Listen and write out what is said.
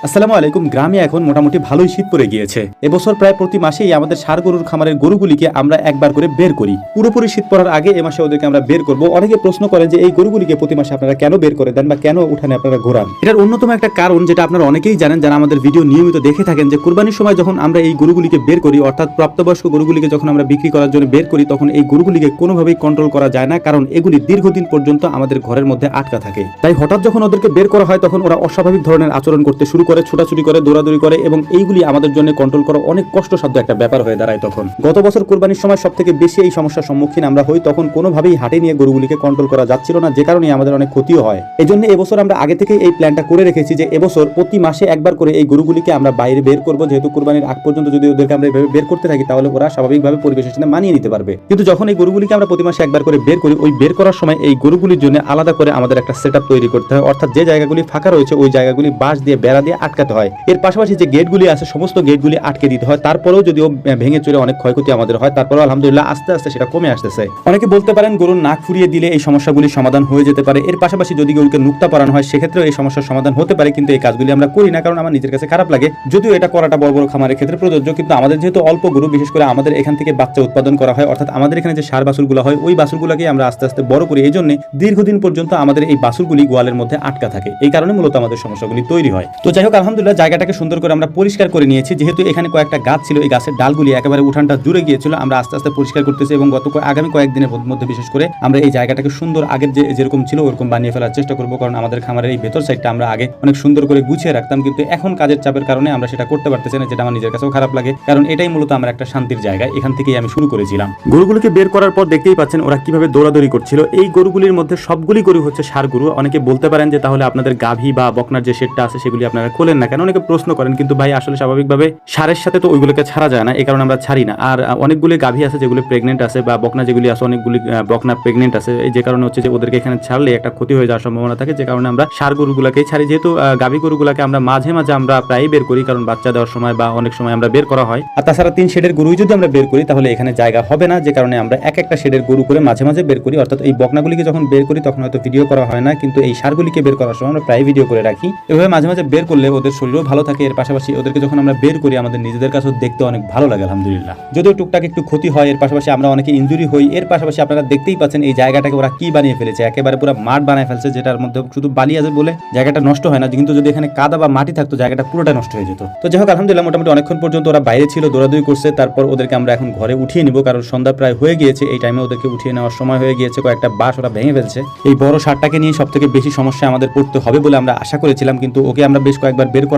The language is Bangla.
আসসালামু আলাইকুম। গ্রামে এখন মোটামুটি ভালোই শীত পড়ে গিয়েছে। এবছর প্রায় প্রতি মাসেই আমাদের ষাঁড় গরুর খামারের গরুগুলিকে আমরা একবার করে বের করি। পুরোপুরি শীত পড়ার আগে এ মাসে ওদেরকে আমরা বের করব। অনেকে প্রশ্ন করেন যে এই গরুগুলিকে প্রতি মাসে আপনারা কেন বের করে দেন বা কেন উঠানে আপনারা ঘোরান। এটার অন্যতম একটা কারণ, যেটা আপনারা অনেকেই জানেন যারা আমাদের ভিডিও নিয়মিত দেখে থাকেন, যে কুরবানির সময় যখন আমরা এই গরুগুলিকে বের করি, অর্থাৎ প্রাপ্তবয়স্ক গরুগুলিকে যখন আমরা বিক্রি করার জন্য বের করি, তখন এই গরুগুলিকে কোনোভাবেই কন্ট্রোল করা যায় না, কারণ এগুলি দীর্ঘদিন পর্যন্ত আমাদের ঘরের মধ্যে আটকা থাকে। তাই হঠাৎ যখন ওদেরকে বের করা হয় তখন ওরা অস্বাভাবিক ধরনের আচরণ করতে শুরু করে, ছোটাছুটি করে, দৌড়াদৌড়ি করে, এবং এইগুলি আমাদের জন্য কন্ট্রোল করা অনেক কষ্টসাধ্য একটা ব্যাপার হয়ে দাঁড়ায়। তখন গত বছর কুরবানির সময় সব থেকে বেশি এই সমস্যার সম্মুখীন আমরা হই। তখন কোনোভাবেই হাটে নিয়ে গরুগুলিকে কন্ট্রোল করা যাচ্ছিল না, যে কারণে আমাদের অনেক ক্ষতিও হয়। এই জন্য এবছর আমরা আগে থেকে এই প্ল্যানটা করে রেখেছি যে এবছর প্রতি মাসে একবার করে এই গরুগুলিকে আমরা বাইরে বের করব। যেহেতু কুরবানির আগ পর্যন্ত যদি ওদেরকে আমরা এভাবে বের করতে থাকি, তাহলে ওরা স্বাভাবিকভাবে পরিবেশের সাথে মানিয়ে নিতে পারবে। কিন্তু যখন এই গরুগুলিকে আমরা প্রতি মাসে একবার করে বের করি, ওই বের করার সময় এই গরুগুলির জন্য আলাদা করে আমাদের একটা সেটআপ তৈরি করতে হয়। অর্থাৎ যে জায়গাগুলি ফাঁকা রয়েছে ওই জায়গাগুলি বাঁশ দিয়ে, বেড়া দিয়ে আটকাতে হয়। এর পাশাপাশি যে গেটগুলি আছে সমস্ত গেটগুলি আটকে দিতে হয়। তারপরেও যদিও ভেঙে চুরে অনেক ক্ষয়ক্ষতি আমাদের হয়, তারপরেও আলহামদুলিল্লাহ আস্তে আস্তে সেটা কমে আসতেছে। অনেকে বলতে পারেন গরুর নাক ফুরিয়ে দিলে এই সমস্যাগুলি সমাধান হয়ে যেতে পারে। এর পাশাপাশি যদি গরুকে নুক্তা পরানো হয় সেক্ষেত্রেও এই সমস্যার সমাধান হতে পারে, কিন্তু এই কাজগুলি আমরা করি না, কারণ আমার নিজের কাছে খারাপ লাগে। যদিও এটা করাটা বড় বড় খামারের ক্ষেত্রে প্রযোজ্য, কিন্তু আমাদের যেহেতু অল্প গরু, বিশেষ করে আমাদের এখান থেকে বাচ্চা উৎপাদন করা হয়, অর্থাৎ আমাদের এখানে যে ষাঁড় বাছুরগুলো হয় ওই বাছুরগুলোকে আমরা আস্তে আস্তে বড় করি। এই জন্য দীর্ঘদিন পর্যন্ত আমাদের এই বাছুরগুলি গোয়ালের মধ্যে আটকা থাকে। এই কারণে মূলত আমাদের সমস্যাগুলি তৈরি হয়। তো যাই হোক, আলহামদুলিল্লাহ জায়গাটাকে সুন্দর করে আমরা পরিষ্কার করে নিয়েছি। যেহেতু এখানে কয়েকটা গাছ ছিল, এই গাছের ডালগুলি একেবারে উঠানটা জুড়ে গিয়েছিল, আমরা আস্তে আস্তে পরিষ্কার করতেছি এবং আগামী কয়েকদিনের মধ্যে বিশেষ করে আমরা এই জায়গাটাকে সুন্দর আগের যেরকম ছিল ওরকম বানিয়ে ফেলার চেষ্টা করব। কারণ আমাদের খামারের এই ভেতর সাইডটা আমরা আগে অনেক সুন্দর করে গুছিয়ে রাখতাম, কিন্তু এখন কাজের চাপের কারণে আমরা সেটা করতে পারতেছি না, যেটা আমার নিজের কাছেও খারাপ লাগে। কারণ এটাই মূলত আমার একটা শান্তির জায়গা, এখান থেকেই আমি শুরু করেছিলাম। গরুগুলিকে বের করার পর দেখতেই পাচ্ছেন ওরা কিভাবে দৌড়াদৌড়ি করছিল। এই গরুগুলির মধ্যে সবগুলি গরু হচ্ছে ষাঁড় গরু। অনেকে বলতে পারেন যে তাহলে আপনাদের গাভী বা বকনার যে শেডটা আছে সেগুলি আপনারা খোলেন না কেন, অনেকে প্রশ্ন করেন। কিন্তু ভাই আসলে স্বাভাবিকভাবে ষাঁড়ের সাথে তো ওইগুলোকে ছাড়া যায় না, এই কারণে আমরা ছাড়ি না। আর অনেকগুলি গাভী আছে যেগুলি প্রেগনেন্ট আছে, বা বকনা যেগুলি আছে অনেকগুলি বকনা প্রেগনেন্ট আছে। এই যে কারণে হচ্ছে যে ওদেরকে এখানে ছাড়লে একটা ক্ষতি হয়ে যাওয়ার সম্ভাবনা থাকে, যে কারণে আমরা ষাঁড় গরুগুলাকেই ছাড়ি। যেহেতু গাভী গরুগুলাকে আমরা মাঝে মাঝে আমরা প্রায় বের করি, কারণ বাচ্চা দেওয়ার সময় বা অনেক সময় আমরা বের করা হয়। আর তাছাড়া 3 শেডের গরুই যদি আমরা বের করি তাহলে এখানে জায়গা হবে না, যে কারণে আমরা একটা শেডের গরু করে মাঝে মাঝে বের করি। অর্থাৎ এই বকনাগুলিকে যখন বের করি তখন হয়তো ভিডিও করা হয় না, কিন্তু এই ষাঁড়গুলিকে বের করার সময় আমরা প্রায় ভিডিও করে রাখি। এভাবে মাঝে মাঝে বের করলে ওদের শরীরও ভালো থাকে। এর পাশাপাশি ওদেরকে যখন আমরা বের করি আমাদের নিজেদের কাছেও দেখতে অনেক ভালো লাগে আলহামদুলিল্লাহ। যদিও টুকটাক একটু ক্ষতি হয়, এর পাশাপাশি আমরা অনেকে ইনজুরি হই। এর পাশাপাশি আপনারা দেখতেই পাচ্ছেন এই জায়গাটাকে ওরা কি বানিয়ে ফেলেছে, একেবারে পুরো মাঠ বানায় ফেলছে, যেটার মধ্যে শুধু বালি আছে বলে জায়গাটা নষ্ট হয় না, কিন্তু যদি এখানে কাদা বা মাটি থাকতো জায়গাটা পুরোটা নষ্ট হয়ে যেত। তো যাই হোক, আলহামদুলিল্লাহ মোটামুটি অনেকক্ষণ পর্যন্ত ওরা বাইরে ছিল, দৌড়াদৌড়ি করছে। তারপর ওদেরকে আমরা এখন ঘরে উঠিয়ে নিব, কারণ সন্ধ্যা প্রায় হয়ে গিয়েছে। এই টাইমে ওদেরকে উঠিয়ে নেওয়ার সময় হয়ে গিয়েছে। কয়েকটা বাঁশ ওরা ভেঙে ফেলছে। এই বড় ষাঁড়টাকে নিয়ে সব থেকে বেশি সমস্যা আমাদের পড়তে হবে বলে আমরা আশা করেছিলাম, কিন্তু ওকে আমরা বেশ কয়েকবার বের